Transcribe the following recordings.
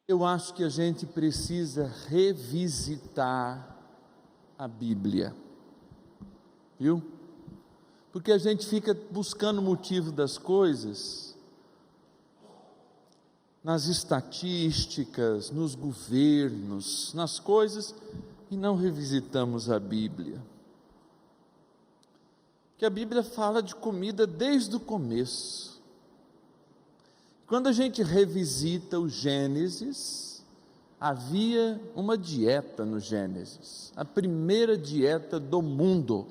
Eu acho que a gente precisa revisitar a Bíblia, viu? Porque a gente fica buscando o motivo das coisas nas estatísticas, nos governos, nas coisas, e não revisitamos a Bíblia. Que a Bíblia fala de comida desde o começo. Quando a gente revisita o Gênesis, havia uma dieta no Gênesis, a primeira dieta do mundo.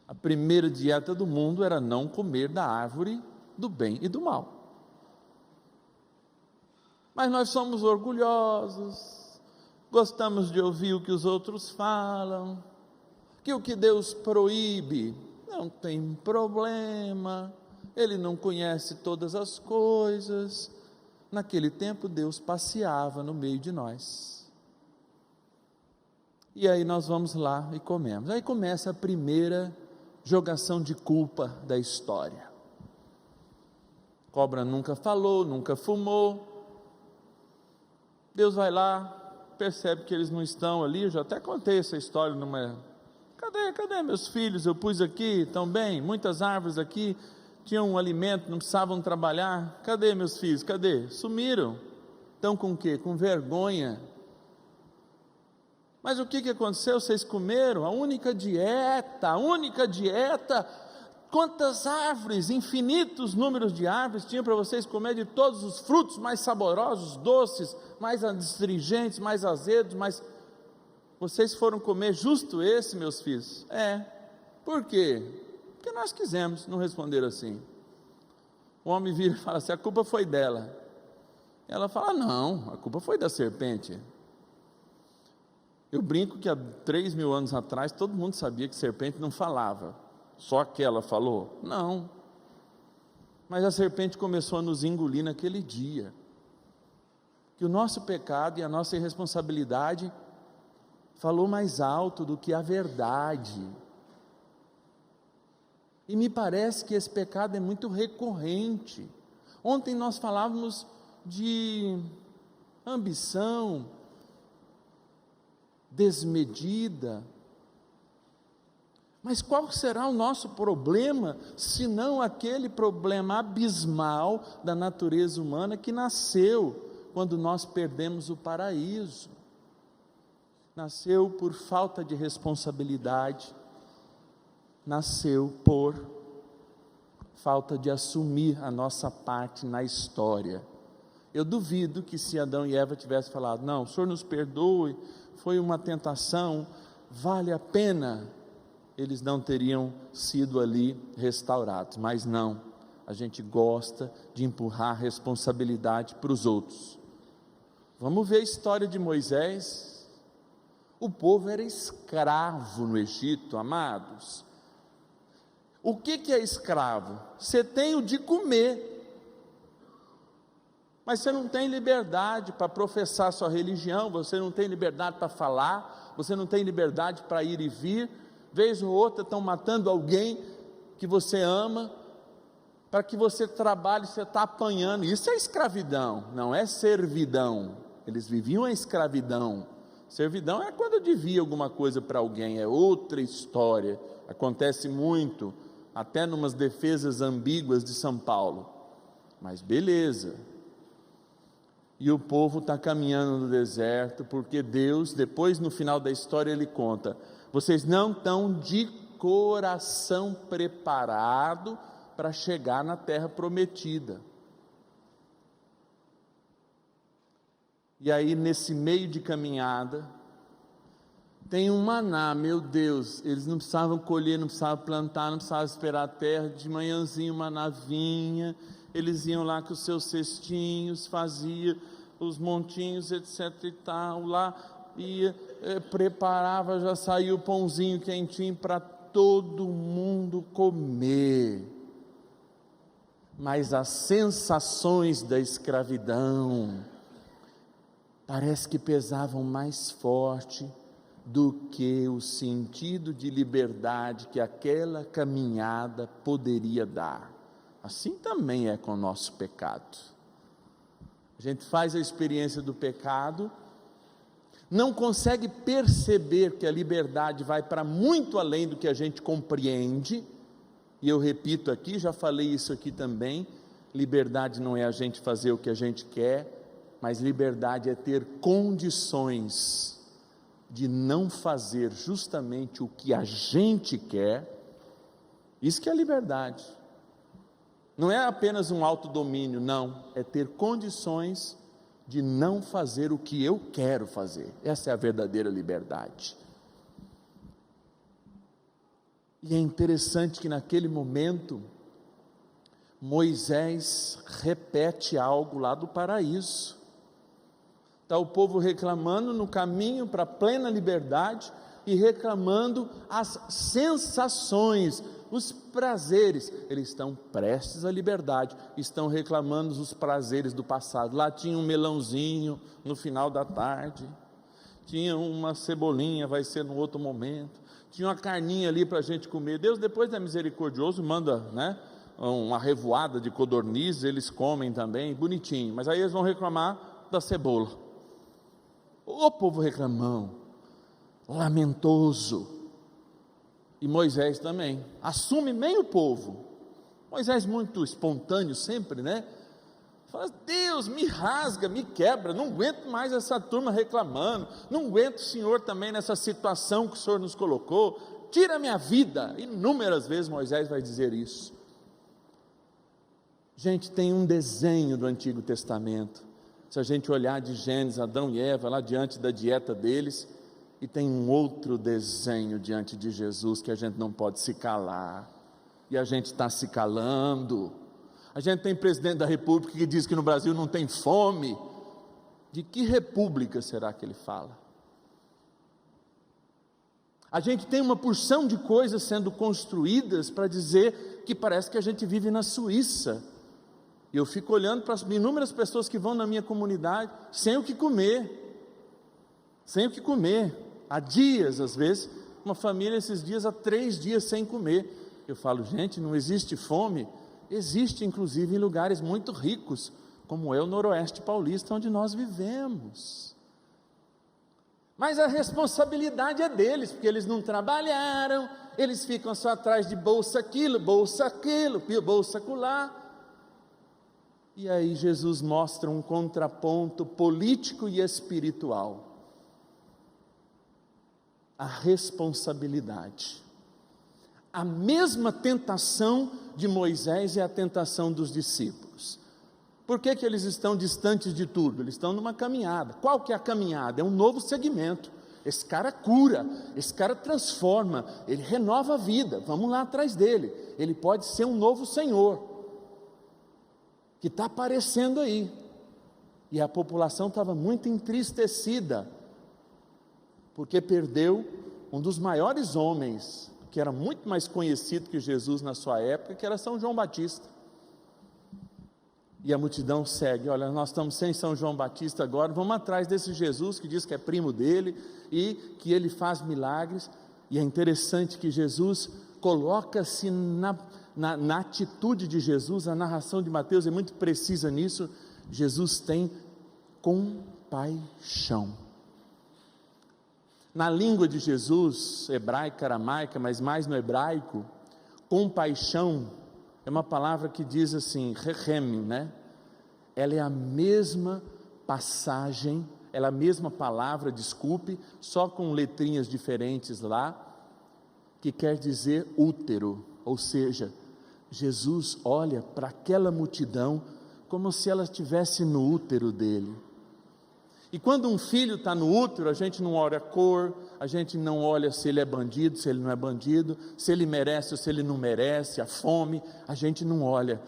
A primeira dieta do mundo era não comer da árvore do bem e do mal. Mas nós somos orgulhosos, gostamos de ouvir o que os outros falam, que o que Deus proíbe não tem problema, Ele não conhece todas as coisas. Naquele tempo Deus passeava no meio de nós. E aí nós vamos lá e comemos. Aí começa a primeira jogação de culpa da história. Cobra nunca falou, nunca fumou. Deus vai lá, percebe que eles não estão ali. Eu já até contei essa história numa... Cadê meus filhos? Eu pus aqui, estão bem, muitas árvores aqui, tinham um alimento, não precisavam trabalhar. Cadê meus filhos? Cadê? Sumiram. Estão com o quê? Com vergonha. Mas o que aconteceu? Vocês comeram a única dieta, quantas árvores, infinitos números de árvores tinham para vocês comer, de todos os frutos mais saborosos, doces, mais astringentes, mais azedos, mais... Vocês foram comer justo esse, meus filhos? Por quê? Porque nós quisemos. Não responderam assim. O homem vira e fala assim: a culpa foi dela. Ela fala: não, a culpa foi da serpente. Eu brinco que há 3.000 anos atrás todo mundo sabia que serpente não falava, só aquela falou? Não, mas a serpente começou a nos engolir naquele dia, que o nosso pecado e a nossa irresponsabilidade falou mais alto do que a verdade, e me parece que esse pecado é muito recorrente. Ontem nós falávamos de ambição desmedida, mas qual será o nosso problema, se não aquele problema abismal da natureza humana que nasceu quando nós perdemos o paraíso? Nasceu por falta de responsabilidade, nasceu por falta de assumir a nossa parte na história. Eu duvido que se Adão e Eva tivessem falado: não, o Senhor nos perdoe, foi uma tentação, vale a pena, eles não teriam sido ali restaurados. Mas não, a gente gosta de empurrar a responsabilidade para os outros. Vamos ver a história de Moisés. O povo era escravo no Egito, amados. O que é escravo? Você tem o de comer, mas você não tem liberdade para professar sua religião, você não tem liberdade para falar, você não tem liberdade para ir e vir. Vez ou outra estão matando alguém que você ama, para que você trabalhe, você está apanhando. Isso é escravidão, não é servidão. Eles viviam a escravidão. Servidão é quando eu devia alguma coisa para alguém, é outra história. Acontece muito, até numas defesas ambíguas de São Paulo. Mas beleza. E o povo está caminhando no deserto, porque Deus, depois no final da história ele conta: vocês não estão de coração preparado para chegar na terra prometida. E aí nesse meio de caminhada, tem um maná. Meu Deus, eles não precisavam colher, não precisavam plantar, não precisavam esperar a terra. De manhãzinho o maná vinha, eles iam lá com os seus cestinhos, faziam os montinhos, etc e tal, lá ia, preparava, já saiu o pãozinho quentinho para todo mundo comer. Mas as sensações da escravidão parece que pesavam mais forte do que o sentido de liberdade que aquela caminhada poderia dar. Assim também é com o nosso pecado. A gente faz a experiência do pecado, não consegue perceber que a liberdade vai para muito além do que a gente compreende, e eu repito aqui, já falei isso aqui também, liberdade não é a gente fazer o que a gente quer, mas liberdade é ter condições de não fazer justamente o que a gente quer. Isso que é liberdade, não é apenas um autodomínio, não, é ter condições de não fazer o que eu quero fazer. Essa é a verdadeira liberdade. E é interessante que naquele momento Moisés repete algo lá do paraíso. Está o povo reclamando no caminho para a plena liberdade e reclamando as sensações, os prazeres. Eles estão prestes à liberdade, estão reclamando os prazeres do passado. Lá tinha um melãozinho no final da tarde, tinha uma cebolinha, vai ser no outro momento, tinha uma carninha ali para a gente comer. Deus, depois é misericordioso, manda, né, uma revoada de codornizes, eles comem também, bonitinho, mas aí eles vão reclamar da cebola. O povo reclamão, lamentoso. E Moisés também, assume meio povo. Moisés muito espontâneo sempre, né? Fala, Deus, me rasga, me quebra, não aguento mais essa turma reclamando, não aguento o Senhor também nessa situação que o Senhor nos colocou, tira a minha vida. Inúmeras vezes Moisés vai dizer isso. Gente, tem um desenho do Antigo Testamento, se a gente olhar de Gênesis, Adão e Eva, lá diante da dieta deles, e tem um outro desenho diante de Jesus, que a gente não pode se calar, e a gente está se calando. A gente tem presidente da república que diz que no Brasil não tem fome. De que república será que ele fala? A gente tem uma porção de coisas sendo construídas para dizer que parece que a gente vive na Suíça. E eu fico olhando para as inúmeras pessoas que vão na minha comunidade sem o que comer, sem o que comer, há dias às vezes, uma família esses dias há 3 dias sem comer. Eu falo, gente, não existe fome? Existe inclusive em lugares muito ricos, como é o Noroeste Paulista, onde nós vivemos. Mas a responsabilidade é deles, porque eles não trabalharam, eles ficam só atrás de bolsa aquilo, bolsa acolá. E aí Jesus mostra um contraponto político e espiritual. A responsabilidade. A mesma tentação de Moisés é a tentação dos discípulos. Por que eles estão distantes de tudo? Eles estão numa caminhada. Qual que é a caminhada? É um novo segmento. Esse cara cura, esse cara transforma, ele renova a vida, vamos lá atrás dele. Ele pode ser um novo Senhor, que está aparecendo aí. E a população estava muito entristecida, porque perdeu um dos maiores homens, que era muito mais conhecido que Jesus na sua época, que era São João Batista. E a multidão segue, olha, nós estamos sem São João Batista agora, vamos atrás desse Jesus que diz que é primo dele, e que ele faz milagres. E é interessante que Jesus coloca-se na atitude de Jesus. A narração de Mateus é muito precisa nisso. Jesus tem compaixão. Na língua de Jesus, hebraica, aramaica, mas mais no hebraico, compaixão é uma palavra que diz assim, rechem, né? Ela é a mesma passagem, ela é a mesma palavra, desculpe, só com letrinhas diferentes lá, que quer dizer útero, ou seja, Jesus olha para aquela multidão como se ela estivesse no útero dele. E quando um filho está no útero, a gente não olha a cor, a gente não olha se ele é bandido, se ele não é bandido, se ele merece ou se ele não merece, a fome, a gente não olha.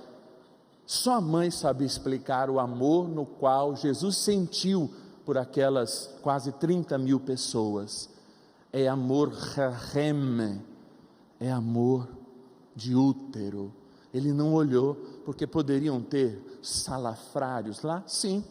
Só a mãe sabe explicar o amor no qual Jesus sentiu por aquelas quase 30 mil pessoas. É amor rachem, é amor de útero. Ele não olhou, porque poderiam ter salafrários lá? Sim.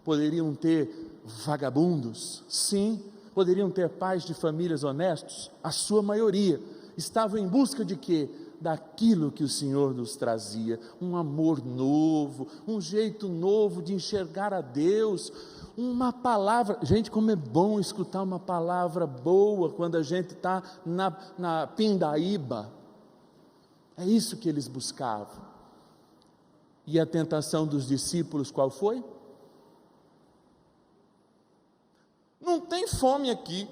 Poderiam ter vagabundos? Sim. Poderiam ter pais de famílias honestos? A sua maioria. Estavam em busca de quê? daquilo que o Senhor nos trazia, um amor novo, um jeito novo de enxergar a Deus, uma palavra. Gente, como é bom escutar uma palavra boa quando a gente está na pindaíba. É isso que eles buscavam. E a tentação dos discípulos qual foi? Não tem fome aqui,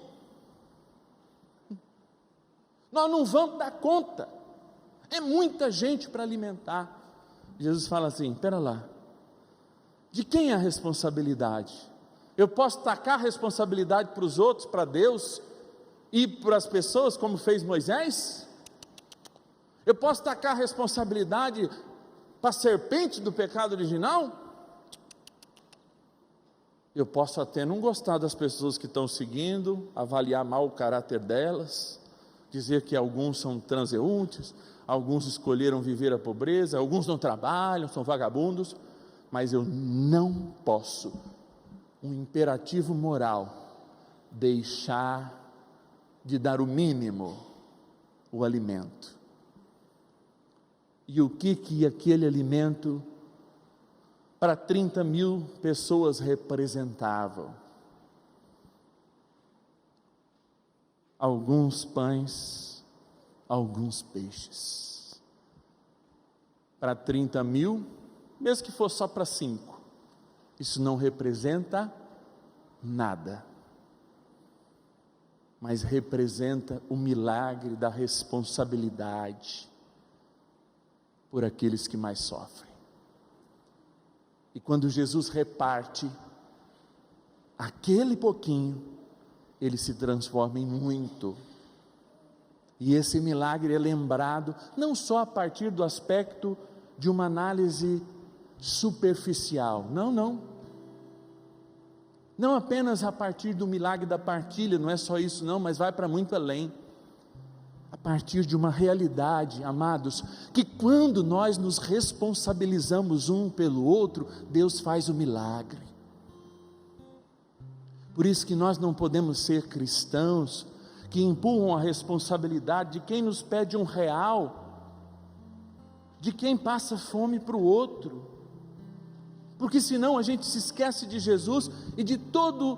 nós não vamos dar conta, é muita gente para alimentar. Jesus fala assim: espera lá, de quem é a responsabilidade? Eu posso tacar a responsabilidade para os outros, para Deus e para as pessoas, como fez Moisés? Eu posso tacar a responsabilidade para a serpente do pecado original? Eu posso até não gostar das pessoas que estão seguindo, avaliar mal o caráter delas, dizer que alguns são transeuntes, alguns escolheram viver a pobreza, alguns não trabalham, são vagabundos, mas eu não posso, um imperativo moral, deixar de dar o mínimo, o alimento. E o que aquele alimento para 30 mil pessoas representavam? Alguns pães, alguns peixes. Para 30 mil, mesmo que fosse só para 5, isso não representa nada, mas representa o milagre da responsabilidade por aqueles que mais sofrem. E quando Jesus reparte aquele pouquinho, ele se transforma em muito. E esse milagre é lembrado não só a partir do aspecto de uma análise superficial, não apenas a partir do milagre da partilha, não é só isso não, mas vai para muito além, a partir de uma realidade, amados, que quando nós nos responsabilizamos um pelo outro, Deus faz o milagre. Por isso que nós não podemos ser cristãos que empurram a responsabilidade de quem nos pede R$1, de quem passa fome para o outro, porque senão a gente se esquece de Jesus e de tudo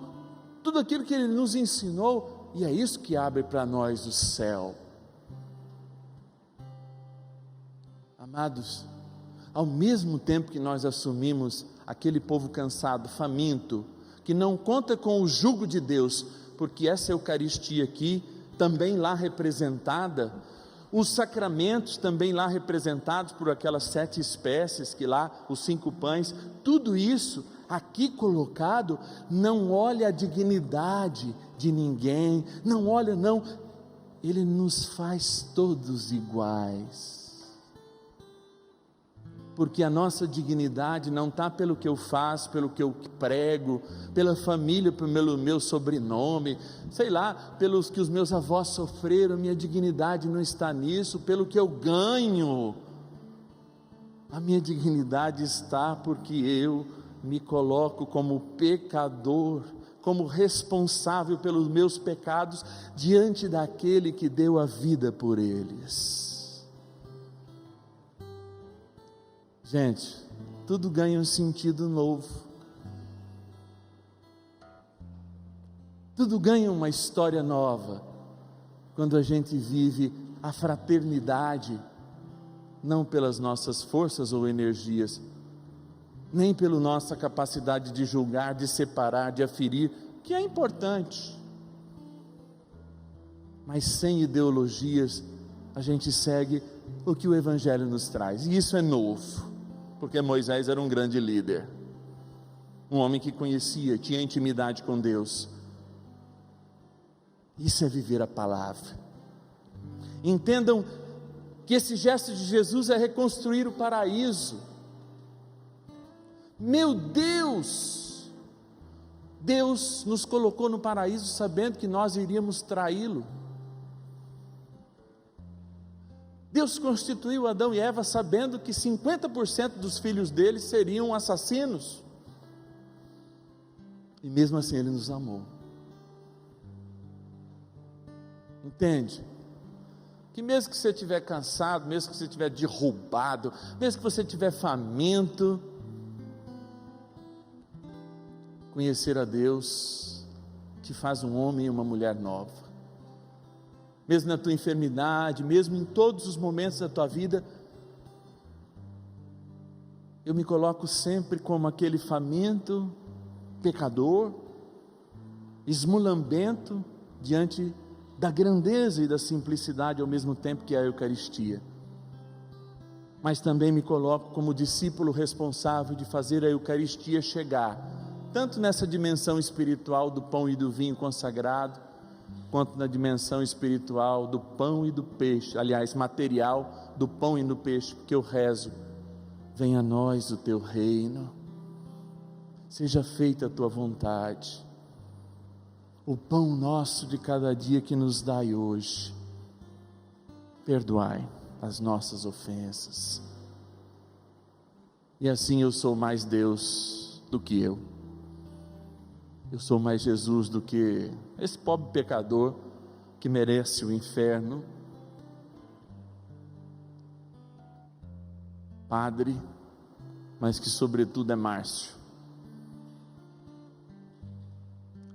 aquilo que Ele nos ensinou, e é isso que abre para nós o céu. Amados, ao mesmo tempo que nós assumimos aquele povo cansado, faminto, que não conta com o jugo de Deus, porque essa Eucaristia aqui, também lá representada, os sacramentos também lá representados por aquelas 7 espécies, que lá, os 5 pães, tudo isso aqui colocado, não olha a dignidade de ninguém, não olha não, Ele nos faz todos iguais. Porque a nossa dignidade não está pelo que eu faço, pelo que eu prego, pela família, pelo meu sobrenome, sei lá, pelos que os meus avós sofreram, minha dignidade não está nisso, pelo que eu ganho, a minha dignidade está porque eu me coloco como pecador, como responsável pelos meus pecados, diante daquele que deu a vida por eles. Gente, tudo ganha um sentido novo, tudo ganha uma história nova, quando a gente vive a fraternidade, não pelas nossas forças ou energias, nem pela nossa capacidade de julgar, de separar, de aferir, que é importante, mas sem ideologias, a gente segue o que o Evangelho nos traz, e isso é novo, porque Moisés era um grande líder, um homem que conhecia, tinha intimidade com Deus. Isso é viver a palavra. Entendam que esse gesto de Jesus é reconstruir o paraíso. Meu Deus, Deus nos colocou no paraíso sabendo que nós iríamos traí-lo. Deus constituiu Adão e Eva sabendo que 50% dos filhos deles seriam assassinos, e mesmo assim Ele nos amou. Entende? que mesmo que você estiver cansado, mesmo que você estiver derrubado, mesmo que você estiver faminto, conhecer a Deus te faz um homem e uma mulher nova. Mesmo na tua enfermidade, mesmo em todos os momentos da tua vida, eu me coloco sempre como aquele faminto, pecador, esmulambento, diante da grandeza e da simplicidade ao mesmo tempo que é a Eucaristia. Mas também me coloco como discípulo responsável de fazer a Eucaristia chegar, tanto nessa dimensão espiritual do pão e do vinho consagrado, quanto na dimensão espiritual do pão e do peixe, aliás, material do pão e do peixe, porque eu rezo: venha a nós o teu reino, seja feita a tua vontade, o pão nosso de cada dia que nos dai hoje, perdoai as nossas ofensas, e assim eu sou mais Deus do que eu sou mais Jesus do que esse pobre pecador que merece o inferno. Padre, mas que sobretudo é Márcio.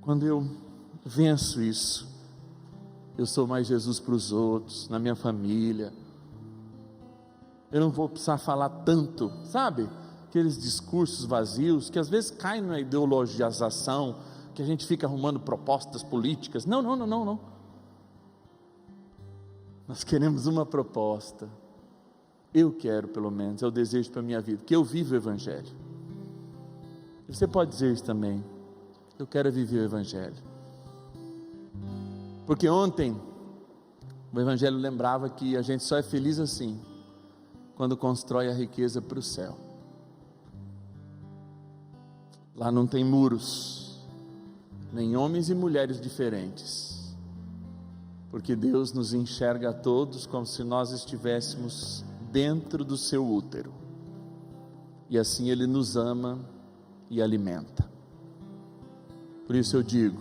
Quando eu venço isso, eu sou mais Jesus para os outros, na minha família. Eu não vou precisar falar tanto, sabe? Aqueles discursos vazios que às vezes caem na ideologização, que a gente fica arrumando propostas políticas. Não. Nós queremos uma proposta. Eu quero, pelo menos, é o desejo para a minha vida, que eu viva o Evangelho. E você pode dizer isso também: eu quero viver o Evangelho. Porque ontem o Evangelho lembrava que a gente só é feliz assim, quando constrói a riqueza para o céu. Lá não tem muros, nem homens e mulheres diferentes, porque Deus nos enxerga a todos como se nós estivéssemos dentro do seu útero, e assim Ele nos ama e alimenta. Por isso eu digo: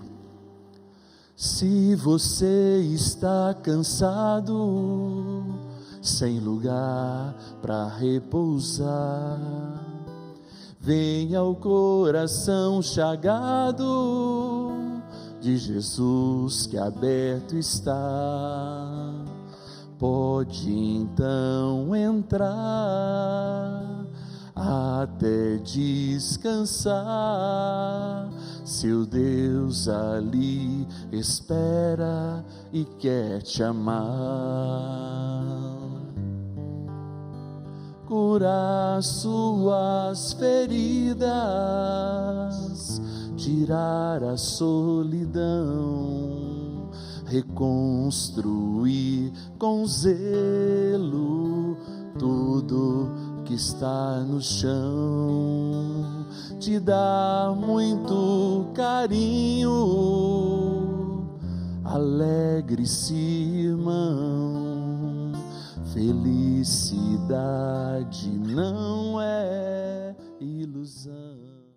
se você está cansado, sem lugar para repousar, venha ao coração chagado de Jesus que aberto está. Pode então entrar até descansar. Seu Deus ali espera e quer te amar. Curar suas feridas, tirar a solidão, reconstruir com zelo tudo que está no chão, te dar muito carinho. Alegre-se, irmão, felicidade não é ilusão.